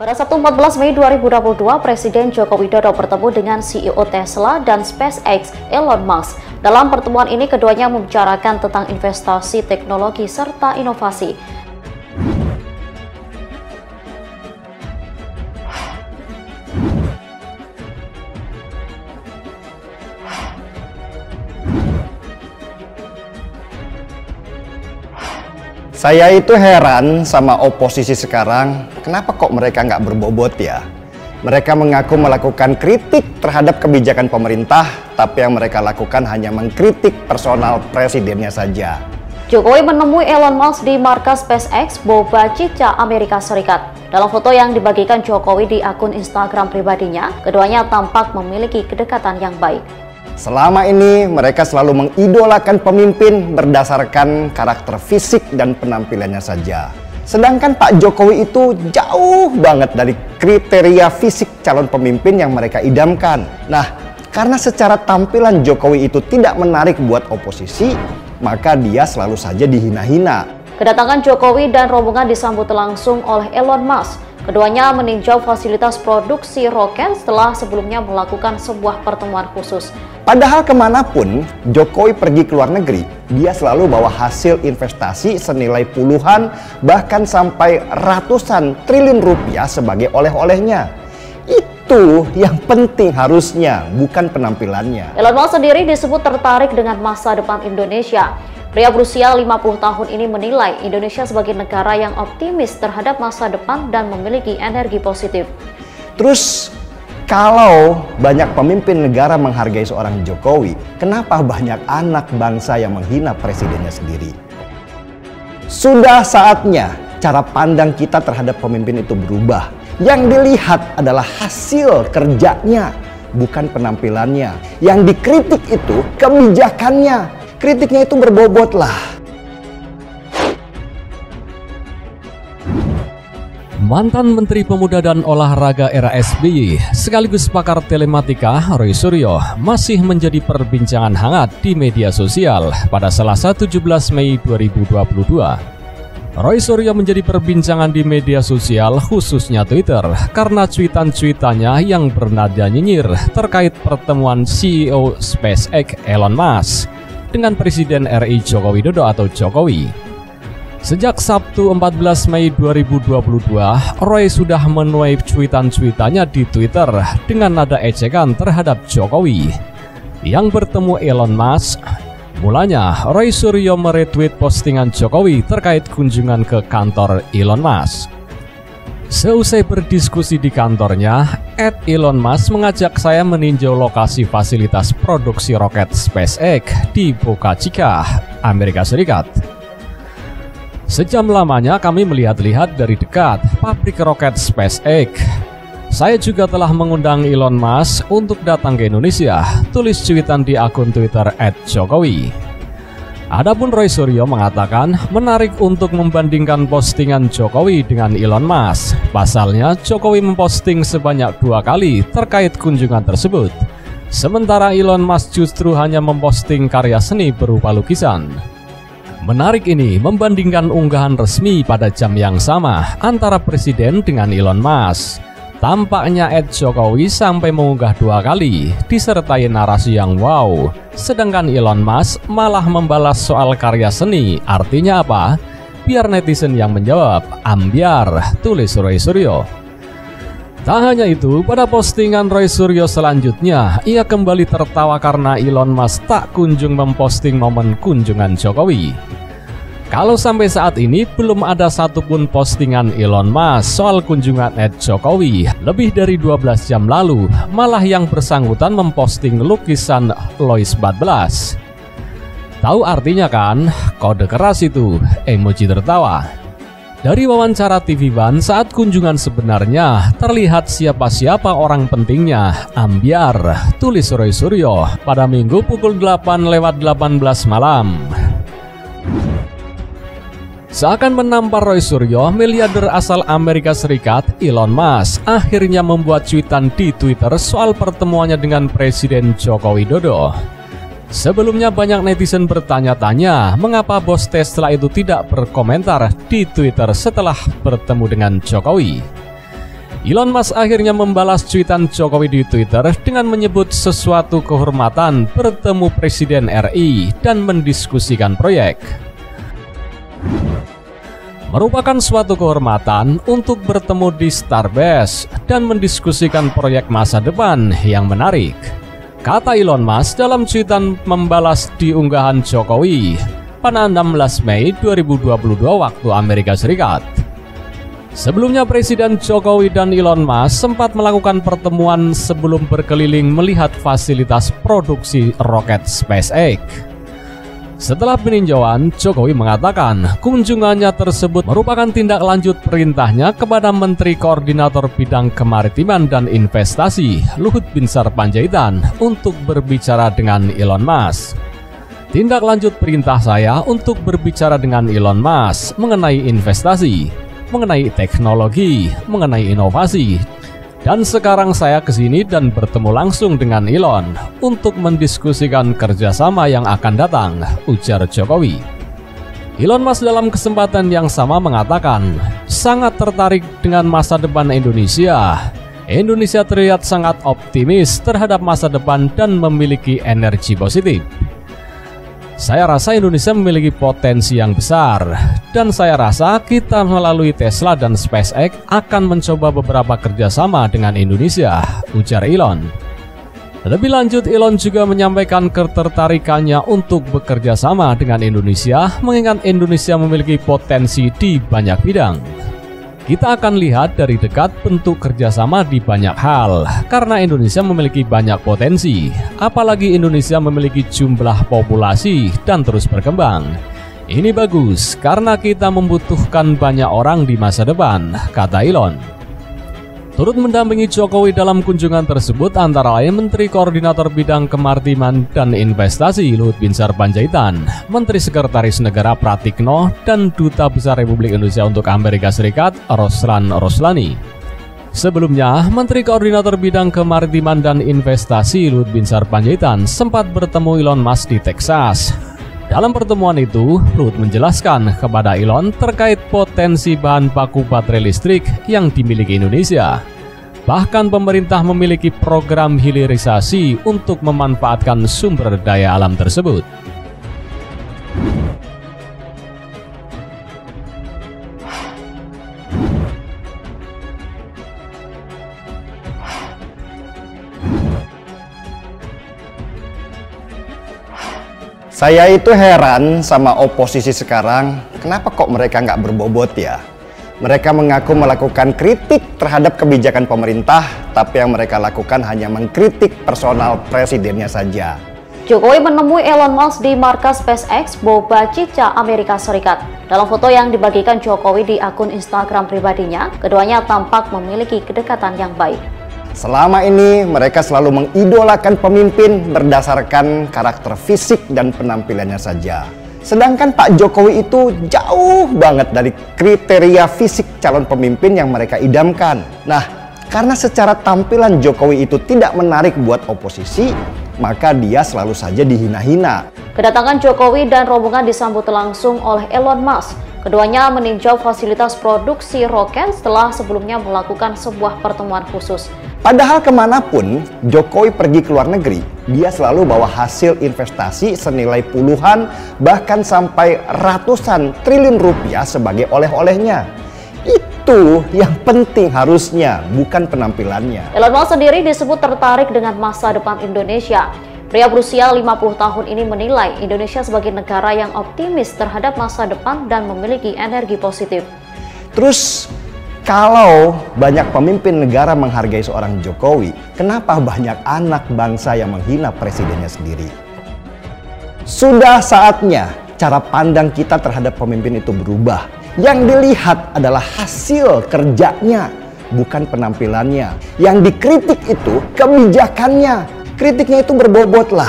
Pada Sabtu 14 Mei 2022, Presiden Joko Widodo bertemu dengan CEO Tesla dan SpaceX, Elon Musk. Dalam pertemuan ini, keduanya membicarakan tentang investasi, teknologi, serta inovasi. Saya itu heran sama oposisi sekarang, kenapa kok mereka nggak berbobot ya? Mereka mengaku melakukan kritik terhadap kebijakan pemerintah, tapi yang mereka lakukan hanya mengkritik personal presidennya saja. Jokowi menemui Elon Musk di markas SpaceX, Boca Chica, Amerika Serikat. Dalam foto yang dibagikan Jokowi di akun Instagram pribadinya, keduanya tampak memiliki kedekatan yang baik. Selama ini mereka selalu mengidolakan pemimpin berdasarkan karakter fisik dan penampilannya saja. Sedangkan Pak Jokowi itu jauh banget dari kriteria fisik calon pemimpin yang mereka idamkan. Nah, karena secara tampilan Jokowi itu tidak menarik buat oposisi, maka dia selalu saja dihina-hina. Kedatangan Jokowi dan rombongan disambut langsung oleh Elon Musk. Keduanya meninjau fasilitas produksi roket setelah sebelumnya melakukan sebuah pertemuan khusus. Padahal kemanapun Jokowi pergi ke luar negeri, dia selalu bawa hasil investasi senilai puluhan bahkan sampai ratusan triliun rupiah sebagai oleh-olehnya. Itu yang penting harusnya, bukan penampilannya. Elon Musk sendiri disebut tertarik dengan masa depan Indonesia. Pria berusia 50 tahun ini menilai Indonesia sebagai negara yang optimis terhadap masa depan dan memiliki energi positif. Terus, kalau banyak pemimpin negara menghargai seorang Jokowi, kenapa banyak anak bangsa yang menghina presidennya sendiri? Sudah saatnya cara pandang kita terhadap pemimpin itu berubah. Yang dilihat adalah hasil kerjanya, bukan penampilannya. Yang dikritik itu kebijakannya. Kritiknya itu berbobot lah. Mantan Menteri Pemuda dan Olahraga era SBY sekaligus pakar telematika Roy Suryo masih menjadi perbincangan hangat di media sosial pada Selasa 17 Mei 2022. Roy Suryo menjadi perbincangan di media sosial khususnya Twitter karena cuitan-cuitannya yang bernada nyinyir terkait pertemuan CEO SpaceX Elon Musk dengan Presiden RI Joko Widodo atau Jokowi. Sejak Sabtu 14 Mei 2022, Roy sudah menuai cuitan-cuitannya di Twitter dengan nada ejekan terhadap Jokowi yang bertemu Elon Musk. Mulanya, Roy Suryo meretweet postingan Jokowi terkait kunjungan ke kantor Elon Musk. Seusai berdiskusi di kantornya, Elon Musk mengajak saya meninjau lokasi fasilitas produksi roket SpaceX di Boca Chica, Amerika Serikat. Sejam lamanya kami melihat-lihat dari dekat pabrik roket SpaceX. Saya juga telah mengundang Elon Musk untuk datang ke Indonesia, tulis cuitan di akun Twitter @Jokowi. Adapun Roy Suryo mengatakan menarik untuk membandingkan postingan Jokowi dengan Elon Musk. Pasalnya Jokowi memposting sebanyak 2 kali terkait kunjungan tersebut. Sementara Elon Musk justru hanya memposting karya seni berupa lukisan. Menarik ini membandingkan unggahan resmi pada jam yang sama antara Presiden dengan Elon Musk. Tampaknya Jokowi sampai mengunggah 2 kali, disertai narasi yang wow. Sedangkan Elon Musk malah membalas soal karya seni. Artinya apa? Biar netizen yang menjawab, ambiar, tulis Roy Suryo. Tak hanya itu, pada postingan Roy Suryo selanjutnya, ia kembali tertawa karena Elon Musk tak kunjung memposting momen kunjungan Jokowi. Kalau sampai saat ini belum ada satupun postingan Elon Musk soal kunjungan Jokowi lebih dari 12 jam lalu, malah yang bersangkutan memposting lukisan Louis XIV. Tahu artinya kan? Kode keras itu, emoji tertawa. Dari wawancara TV One saat kunjungan sebenarnya terlihat siapa-siapa orang pentingnya, ambiar, tulis Roy Suryo pada Minggu pukul 8:18 malam. Seakan menampar Roy Suryo, miliarder asal Amerika Serikat Elon Musk akhirnya membuat cuitan di Twitter soal pertemuannya dengan Presiden Joko Widodo. Sebelumnya banyak netizen bertanya-tanya mengapa bos Tesla itu tidak berkomentar di Twitter setelah bertemu dengan Jokowi. Elon Musk akhirnya membalas cuitan Jokowi di Twitter dengan menyebut sesuatu kehormatan bertemu Presiden RI dan mendiskusikan proyek. Merupakan suatu kehormatan untuk bertemu di Starbase dan mendiskusikan proyek masa depan yang menarik, kata Elon Musk dalam cuitan membalas di unggahan Jokowi pada 16 Mei 2022 waktu Amerika Serikat. Sebelumnya Presiden Jokowi dan Elon Musk sempat melakukan pertemuan sebelum berkeliling melihat fasilitas produksi roket SpaceX. Setelah peninjauan, Jokowi mengatakan kunjungannya tersebut merupakan tindak lanjut perintahnya kepada Menteri Koordinator Bidang Kemaritiman dan Investasi Luhut Binsar Panjaitan untuk berbicara dengan Elon Musk. Tindak lanjut perintah saya untuk berbicara dengan Elon Musk mengenai investasi, mengenai teknologi, mengenai inovasi. Dan sekarang saya kesini dan bertemu langsung dengan Elon untuk mendiskusikan kerjasama yang akan datang, ujar Jokowi. Elon Musk dalam kesempatan yang sama mengatakan sangat tertarik dengan masa depan Indonesia. Indonesia terlihat sangat optimis terhadap masa depan dan memiliki energi positif. Saya rasa Indonesia memiliki potensi yang besar, dan saya rasa kita melalui Tesla dan SpaceX akan mencoba beberapa kerjasama dengan Indonesia, ujar Elon. Lebih lanjut, Elon juga menyampaikan ketertarikannya untuk bekerja sama dengan Indonesia, mengingat Indonesia memiliki potensi di banyak bidang. Kita akan lihat dari dekat bentuk kerjasama di banyak hal, karena Indonesia memiliki banyak potensi, apalagi Indonesia memiliki jumlah populasi dan terus berkembang. Ini bagus, karena kita membutuhkan banyak orang di masa depan, kata Elon. Turut mendampingi Jokowi dalam kunjungan tersebut antara lain Menteri Koordinator Bidang Kemaritiman dan Investasi Luhut Binsar Panjaitan, Menteri Sekretaris Negara Pratikno, dan Duta Besar Republik Indonesia untuk Amerika Serikat Roslan Roslani. Sebelumnya, Menteri Koordinator Bidang Kemaritiman dan Investasi Luhut Binsar Panjaitan sempat bertemu Elon Musk di Texas. Dalam pertemuan itu, Luhut menjelaskan kepada Elon terkait potensi bahan baku baterai listrik yang dimiliki Indonesia. Bahkan pemerintah memiliki program hilirisasi untuk memanfaatkan sumber daya alam tersebut. Saya itu heran sama oposisi sekarang, kenapa kok mereka nggak berbobot ya? Mereka mengaku melakukan kritik terhadap kebijakan pemerintah, tapi yang mereka lakukan hanya mengkritik personal presidennya saja. Jokowi menemui Elon Musk di markas SpaceX Boca Chica, Amerika Serikat. Dalam foto yang dibagikan Jokowi di akun Instagram pribadinya, keduanya tampak memiliki kedekatan yang baik. Selama ini mereka selalu mengidolakan pemimpin berdasarkan karakter fisik dan penampilannya saja. Sedangkan Pak Jokowi itu jauh banget dari kriteria fisik calon pemimpin yang mereka idamkan. Nah, karena secara tampilan Jokowi itu tidak menarik buat oposisi, maka dia selalu saja dihina-hina. Kedatangan Jokowi dan rombongan disambut langsung oleh Elon Musk. Keduanya meninjau fasilitas produksi roket setelah sebelumnya melakukan sebuah pertemuan khusus. Padahal kemanapun Jokowi pergi ke luar negeri, dia selalu bawa hasil investasi senilai puluhan bahkan sampai ratusan triliun rupiah sebagai oleh-olehnya. Itu yang penting harusnya, bukan penampilannya. Elon Musk sendiri disebut tertarik dengan masa depan Indonesia. Pria berusia 50 tahun ini menilai Indonesia sebagai negara yang optimis terhadap masa depan dan memiliki energi positif. Terus, kalau banyak pemimpin negara menghargai seorang Jokowi, kenapa banyak anak bangsa yang menghina presidennya sendiri? Sudah saatnya cara pandang kita terhadap pemimpin itu berubah. Yang dilihat adalah hasil kerjanya, bukan penampilannya. Yang dikritik itu kebijakannya. Kritiknya itu berbobot lah.